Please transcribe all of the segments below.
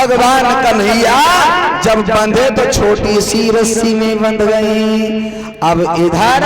भगवान कन्हैया जब बंधे तो छोटी सी रस्सी में बंध गई। अब इधर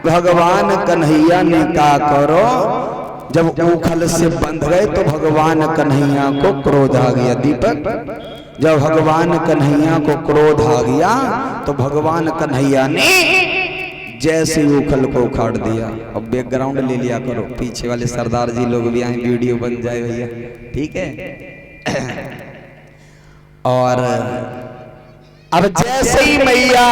भगवान कन्हैया ने कहा करो, जब उखल से बंध गए तो भगवान कन्हैया को क्रोध आ गया। दीपक, जब भगवान कन्हैया को क्रोध आ गया तो भगवान कन्हैया ने जैसे उखल को उखाड़ दिया। अब बैकग्राउंड ले लिया करो, पीछे वाले सरदार जी लोग भी आए, वीडियो बन जाए भैया, ठीक है। और अब जैसे ही मैया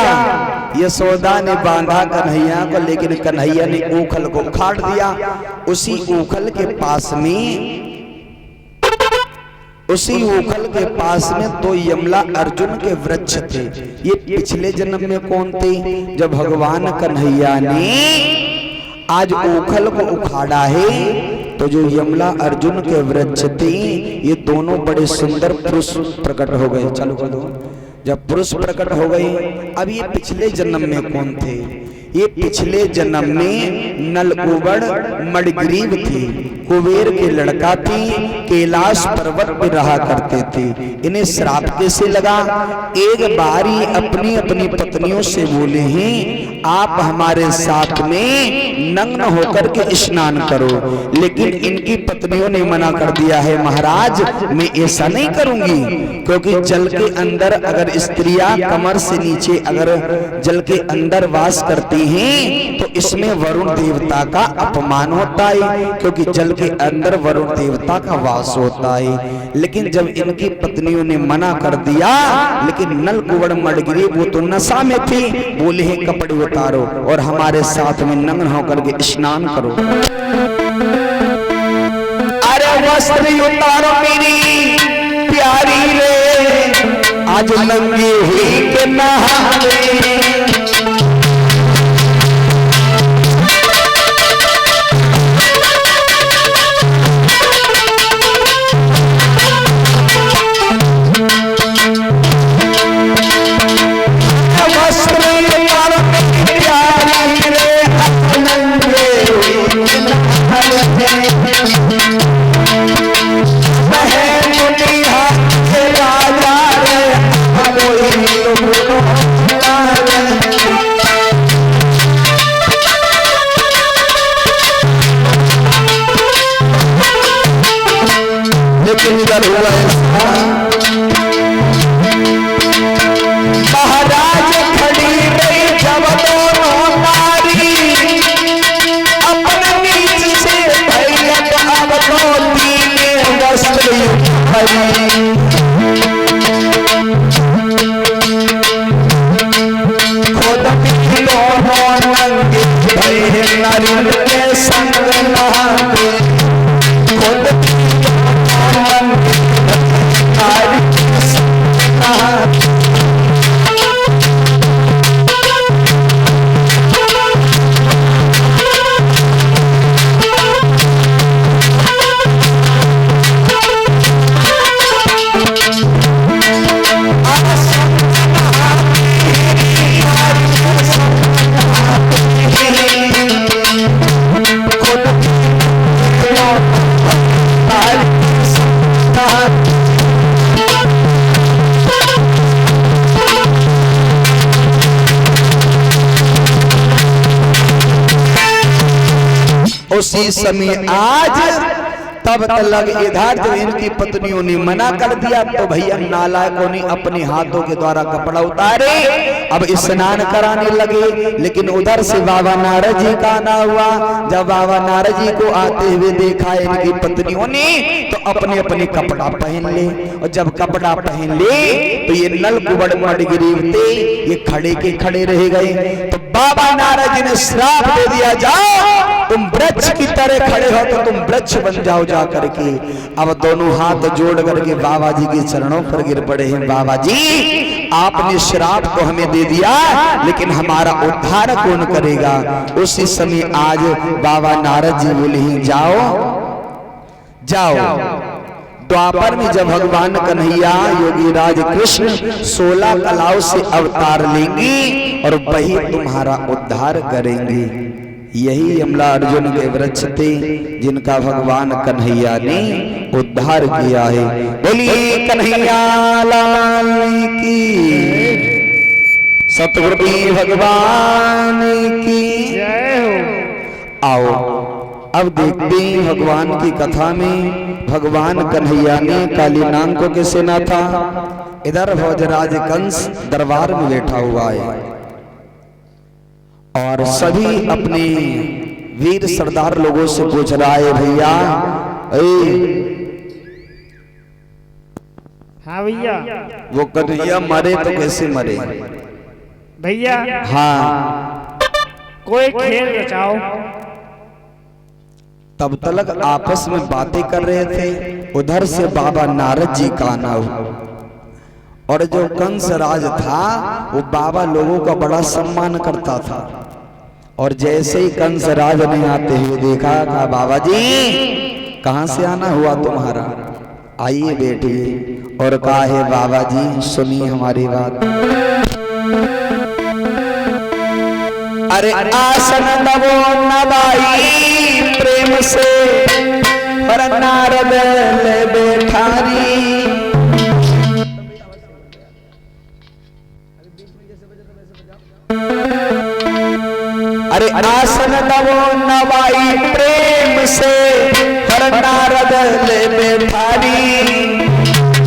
यशोदा ने बांधा कन्हैया को, लेकिन कन्हैया ने उखल को उखाड़ दिया। उसी उखल के पास में तो यमला अर्जुन के वृक्ष थे। ये पिछले जन्म में कौन थे? जब भगवान कन्हैया ने आज उखल को उखाड़ा है तो जो यमला अर्जुन के वृक्ष थे ये दोनों बड़े सुंदर पुरुष प्रकट हो गए। चालू कर दो। जब पुरुष प्रकट हो गए, अब ये पिछले जन्म में कौन थे? ये पिछले जन्म में नलकुबड़ मणिग्रीव थी, कुबेर के लड़का थी, कैलाश पर्वत पर रहा करते थे। इन्हें श्राप कैसे लगा? एक बारी अपनी अपनी पत्नियों से बोले हैं आप हमारे साथ में नग्न होकर के स्नान करो, लेकिन इनकी पत्नियों ने मना कर दिया है महाराज मैं ऐसा नहीं करूंगी, क्योंकि जल के अंदर अगर स्त्रियां कमर से नीचे अगर जल के अंदर वास करती हैं तो इसमें वरुण देवता का अपमान होता है, क्योंकि जल के अंदर वरुण देवता का वास होता है। लेकिन जब इनकी पत्नियों ने मना कर दिया, लेकिन नलकुबड़ मणिग्रीव वो तो नशा में थी, बोले हैं कपड़े उतारो और हमारे साथ में नग्न होकर के स्नान करो। अरे वस्त्र उतारो मेरी प्यारी रे, आज नंगी हुई के नहावे। महाराज खड़ी रही जब दोनों नारी, अपने नीच से भैया अब तो तीन वस्त्र खुद भी दोनों नंगे भय नारी के संग नहाते, खुद उसी समय आज तब तक इधर जब इनकी पत्नियों ने मना कर दिया तो भैया नालायकों ने अपने हाथों के द्वारा कपड़ा उतारे, अब स्नान कराने लगे। लेकिन उधर से बाबा नारद जी का आना हुआ। जब बाबा नारद जी को आते हुए देखा इनकी पत्नियों ने तो अपने अपने कपड़ा पहन ले, और जब कपड़ा पहन ले तो ये नलकुबड़ मणिग्रीव थे ये खड़े के खड़े रह गए। तो बाबा नारद जी ने श्राप दे दिया जाओ तुम वृक्ष की तरह खड़े हो तो तुम वृक्ष बन जाओ जा करके। अब दोनों हाथ जोड़ करके बाबा जी के चरणों पर गिर पड़े हैं। बाबा जी आपने श्राप तो हमें दे दिया, लेकिन हमारा उद्धार कौन करेगा? उसी समय आज बाबा नारद जी बोले जाओ जाओ। द्वापर में जब भगवान कन्हैया योगी राज कृष्ण 16 कलाओं से अवतार लेंगे और वही तुम्हारा उद्धार करेंगे। यही यमला अर्जुन के वृक्ष थे जिनका भगवान कन्हैया ने उद्धार किया है। बोलिए कन्हैया लाल की, सतगुरु भगवान की जय हो। आओ अब देखते हैं भगवान की कथा में भगवान कन्हैया ने काली नाग को कैसे ना था। इधर भोजराज कंस दरबार में बैठा हुआ है और सभी अपने वीर सरदार लोगों से पूछ रहा है, भैया हाँ भैया, वो कन्हैया मरे तो कैसे मरे भैया? हाँ, कोई खेल रचाओ। तब तक आपस में बातें कर रहे थे। उधर से बाबा नारद जी का आना हुआ और जो कंस राज था वो बाबा लोगों का बड़ा सम्मान करता था। और जैसे ही कंस राज ने आते हुए देखा, कहा बाबा जी कहां से आना हुआ तुम्हारा, आइए बैठिए। और कहा है बाबा जी सुनिए हमारी बात। अरे आसन नवो नवाई प्रेम से पर नारद ले बैठारी। अरे आसन नवो नवाई प्रेम से पर नारद ले बैठारी।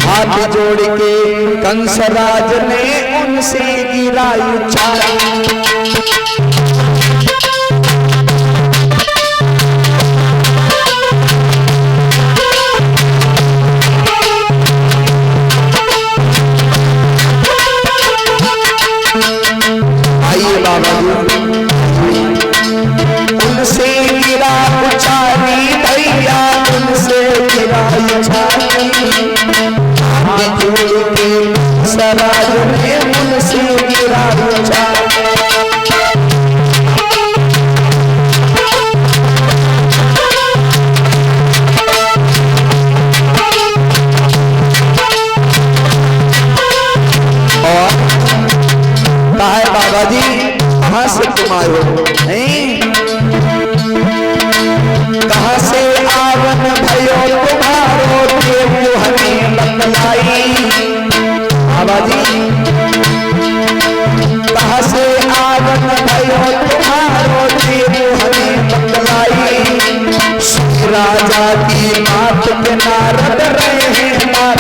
हाथ जोड़ के कंसराज ने उनसे गिरा उछाला। उनसे गिरा उछाली भैया, उनसे गिरा उछाली। हाथ जोड़ के सराज ने उनसे गिरा उछाली। और कहा है बाबा जी कहां से तुम आए हो? नहीं, कहां से आवन भयो तुम्हारो देव हमें बतलाई। बाबा जी कहां से आवन भयो तुम्हारो देव हमें बतलाई। राजा की मात के नारद रहे मात।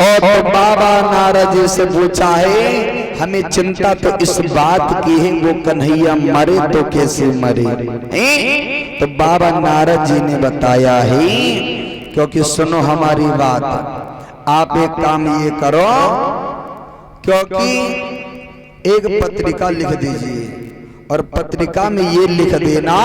और बाबा नारद जी से पूछा है, हमें चिंता तो इस बात की है वो कन्हैया मरे तो कैसे मरे। तो बाबा नारद जी ने बताया है, क्योंकि सुनो हमारी बात, आप एक काम ये करो, क्योंकि एक पत्रिका लिख दीजिए और पत्रिका में ये लिख देना,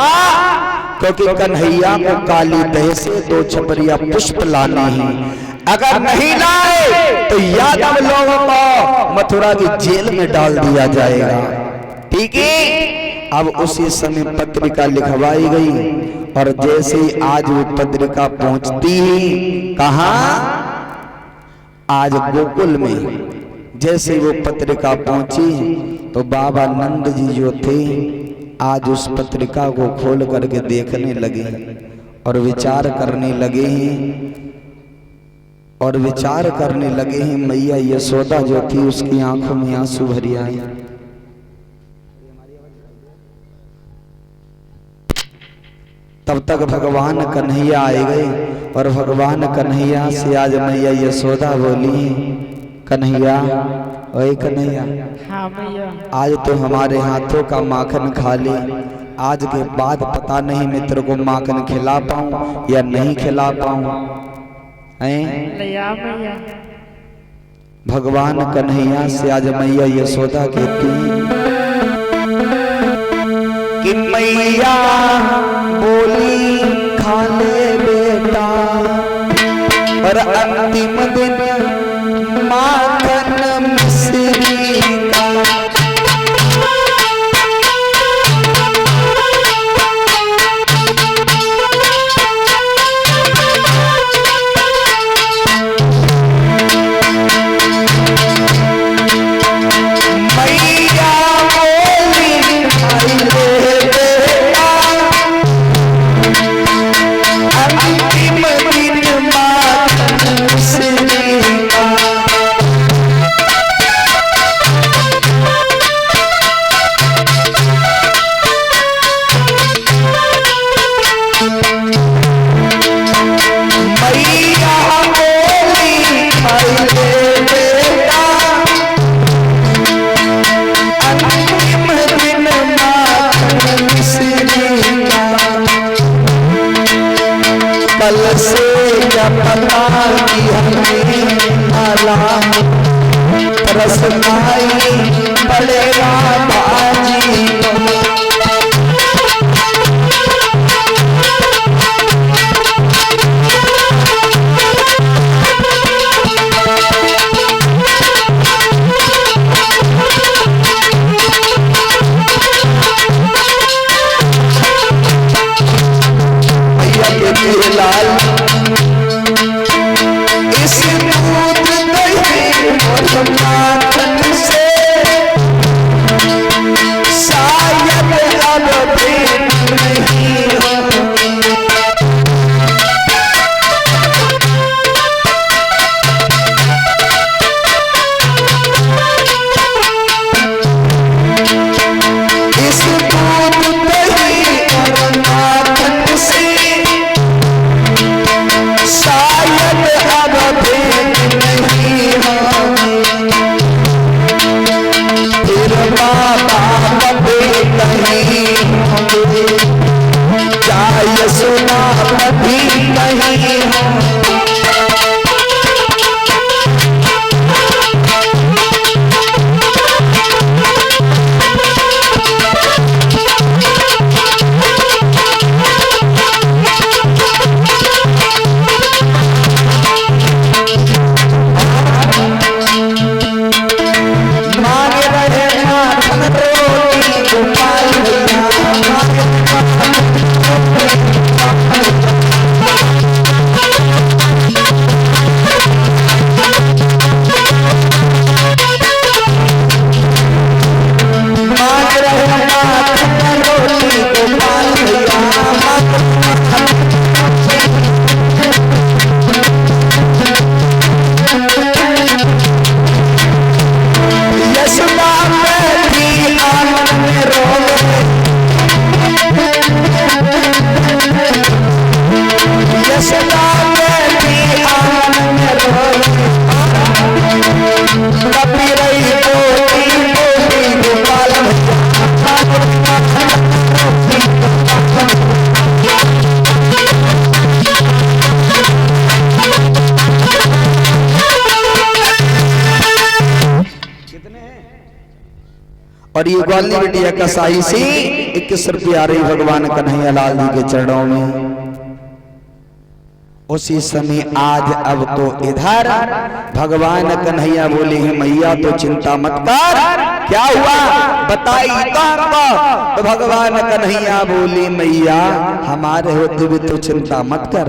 क्योंकि कन्हैया को काली दह से 2 छपरिया पुष्प लाने हैं। अगर नहीं लाए तो यादव लोगों को मथुरा की जेल में डाल दिया जाएगा। ठीक है। अब उसी समय पत्रिका लिखवाई गई और जैसे ही आज वो पत्रिका पहुंचती कहां, आज गोकुल में जैसे वो पत्रिका पहुंची तो बाबा नंद जी जो थे आज उस पत्रिका को खोल करके देखने लगे और विचार करने लगे हैं और विचार करने लगे हैं। मैया यशोदा जो थी उसकी आंखों में आंसू भरी आए। तब तक भगवान कन्हैया आए गए और भगवान कन्हैया से आज मैया यशोदा बोली, कन्हैया ओए कन्हैया, हाँ भैया, आज तो हमारे हाथों का माखन खा ले, आज के बाद पता नहीं मैं तेरे को माखन खिला पाऊं या नहीं खिला पाऊं। भैया भगवान कन्हैया से आज मैया यशोदा कहती कि मैया बोली खा ले बेटा, और अंतिम दिन माखन मिश्री का। बल से क्या पता कि हमें आलाम रसमाई पड़ेगा बाजी लाल इस दूध दही और माखन से शायद अब भेंट नहीं हो इस दूध दही और माखन से शायद अब भेंट नहीं हो फिर माँ बाप कहीं होंगे चाहे सुना कभी नहीं हो और ये ग्वाली बिटिया कसाई से 21 रुपये आ रही भगवान कन्हैया लाल जी के चरणों में। उसी समय आज अब तो इधर भगवान कन्हैया बोले हैं मैया तो चिंता मत कर, क्या हुआ बताई तो भगवान कन्हैया बोले मैया हमारे होते भी तो चिंता मत कर,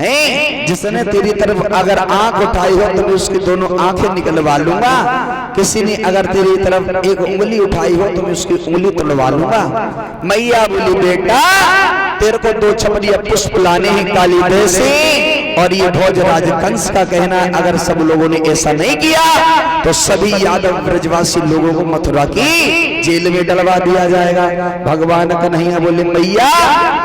हैं जिसने तेरी तरफ अगर आंख उठाई हो तो मैं उसकी दोनों आंखें निकलवा लूंगा, किसी ने अगर तेरी तरफ एक उंगली उठाई हो तो मैं उसकी उंगली तोड़वा लूंगा। मैया बोली बेटा तेरे को 2 छपरिया पुष्प लाने हैं काली देह से, और ये भोजराज कंस का कहना है अगर सब लोगों ने ऐसा नहीं किया तो सभी यादव ब्रजवासी लोगों को मथुरा की जेल में डलवा दिया जाएगा। भगवान कन्हैया बोले मैया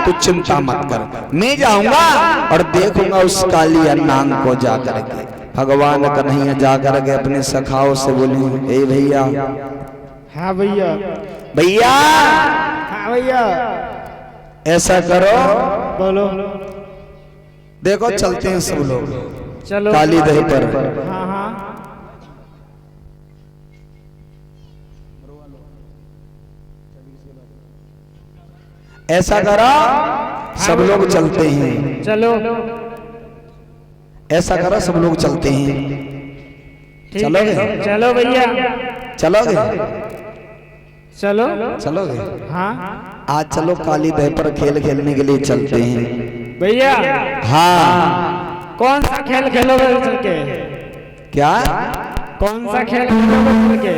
तू चिंता मत कर, मैं जाऊंगा और देखूंगा उस काली अन्नांग को जाकर के। भगवान कन्हैया जाकर के अपने सखाओं से बोले ए भैया, हाँ भैया, भैया हाँ भैया, ऐसा करो बोलो, देखो चलते हैं सब लोग चलो काली दही पर। हाँ हाँ ऐसा करो सब लोग चलते हैं, चलो ऐसा करो सब लोग चलते हैं। ठीक चलोगे? है, चलो भैया, चलोगे चलो चलोगे? हाँ आज चलो काली दह पर खेल खेलने के लिए चलते हैं भैया। हाँ कौन सा खेल खेलोगे चल के? क्या कौन सा खेल खेलोगे चल के?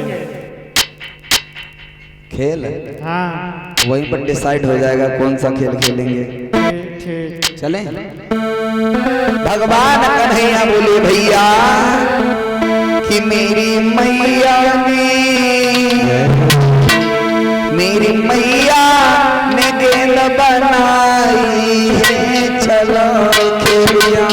खेल हाँ वहीं पर डिसाइड हो जाएगा कौन सा खेल खेलेंगे। ठीक, चले भगवान कन्हैया बोले भैया कि मेरी मैया ने गेंद बनाई है, चलो खेलिया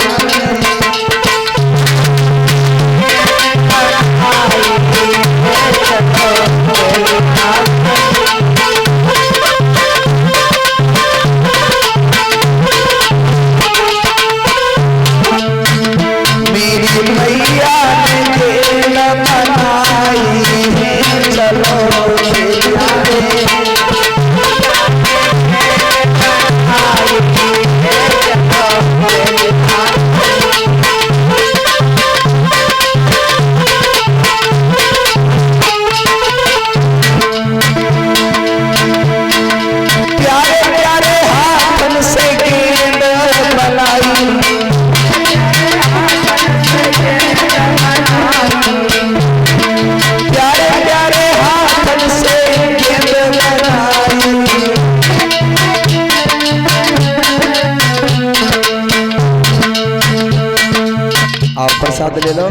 प्रसाद ले लो।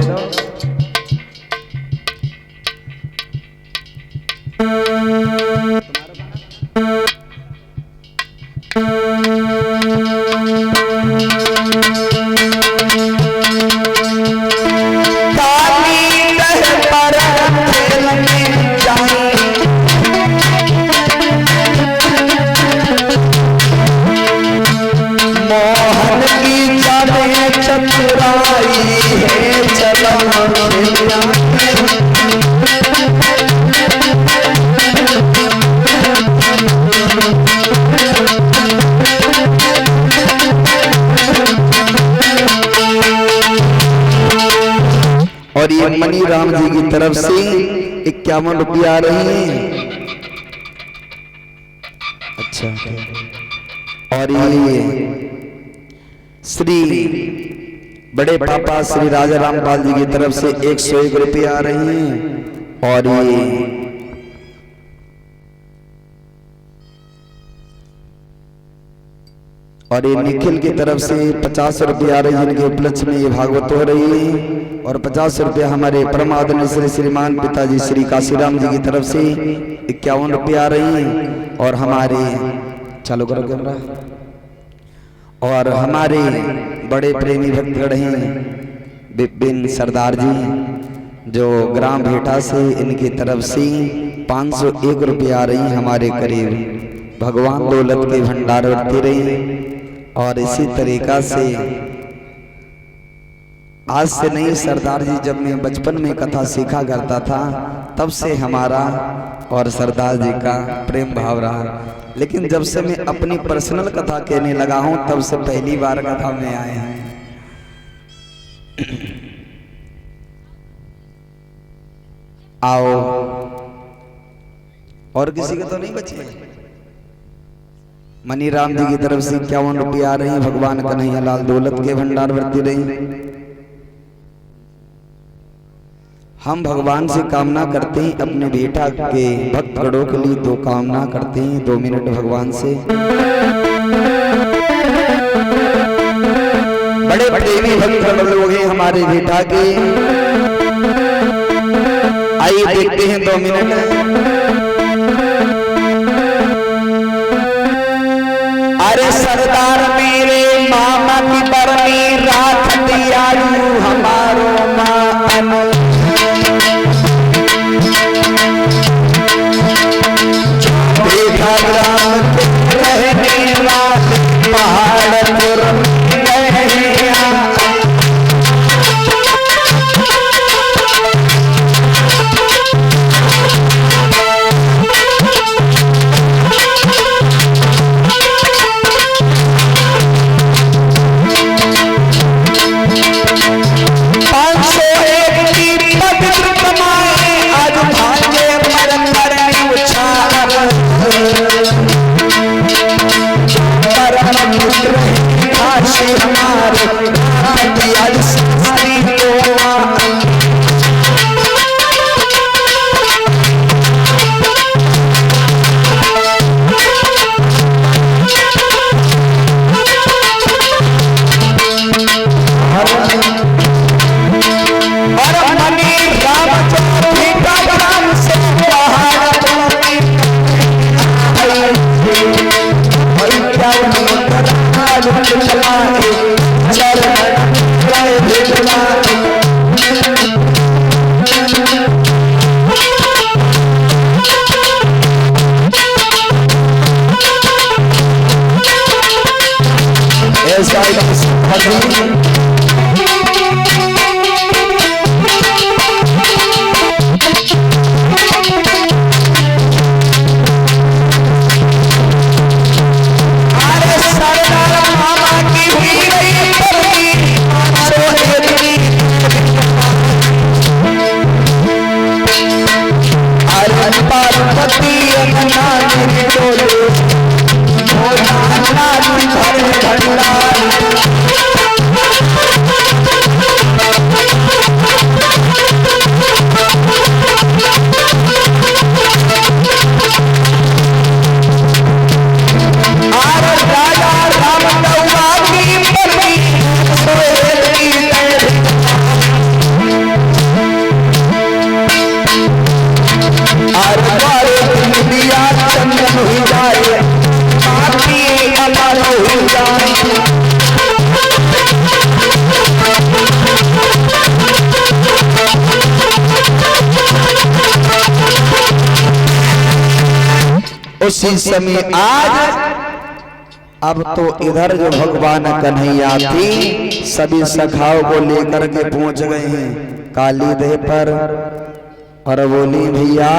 और ये मनी राम जी की तरफ से 51 रुपया आ रही है। अच्छा, और ये श्री बड़े पापा श्री राजा रामपाल जी की तरफ से 101 रुपये आ रही हैं। और ये निखिल की तरफ से 50 रुपये आ रही है, जिनके उपलक्ष्य में ये भागवत हो रही है। और 50 रुपये हमारे परम आदरणीय श्रीमान पिताजी श्री काशीराम जी की तरफ से 51 रुपये आ रही हैं। और हमारे चालू करो कैमरा। और हमारे बड़े प्रेमी भक्तगण हैं बिपिन सरदार जी, जो ग्राम भेटा से, इनकी तरफ से 501 रुपये आ रही हैं हमारे करीब। भगवान दौलत के भंडार बढ़ते रहे। और इसी तरीका से आज से नहीं, सरदार जी जब मैं बचपन में कथा सीखा करता था तब से हमारा और सरदार जी का प्रेम भाव रहा। लेकिन जब से मैं अपनी पर्सनल कथा कहने लगा हूं तब से पहली बार कथा में आए हैं। आओ, और किसी के तो नहीं बचे। मनी राम जी की तरफ से 51 रुपये आ रही हैं। भगवान कन्हैया लाल दौलत के भंडार बढ़ती रही। हम भगवान से कामना करते हैं, अपने बेटा के भक्तगणों के लिए 2 कामना करते हैं। 2 मिनट भगवान से। बड़े प्रेमी भक्त लोग हैं हमारे बेटा के। आइए देखते हैं 2 मिनट। अरे सरदार मेरे मामा की बरनी राख दियालू हमारो माँ देखा ग्राम रहने वाले पहाड़पुर भंडार उसी समय आज अब तो इधर जो भगवान कन्हैया थी सभी सखाओं को लेकर के पहुंच गए हैं काली देह पर और बोली भैया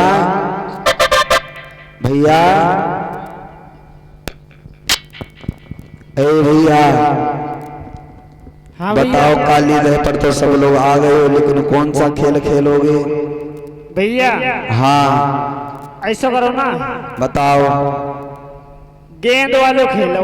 भैया ए भैया हाँ बताओ भैया। काली देह पर तो सब लोग आ गए हो लेकिन कौन सा खेल खेलोगे? भैया हाँ ऐसा करो ना, बताओ। गेंद वालों खेलो।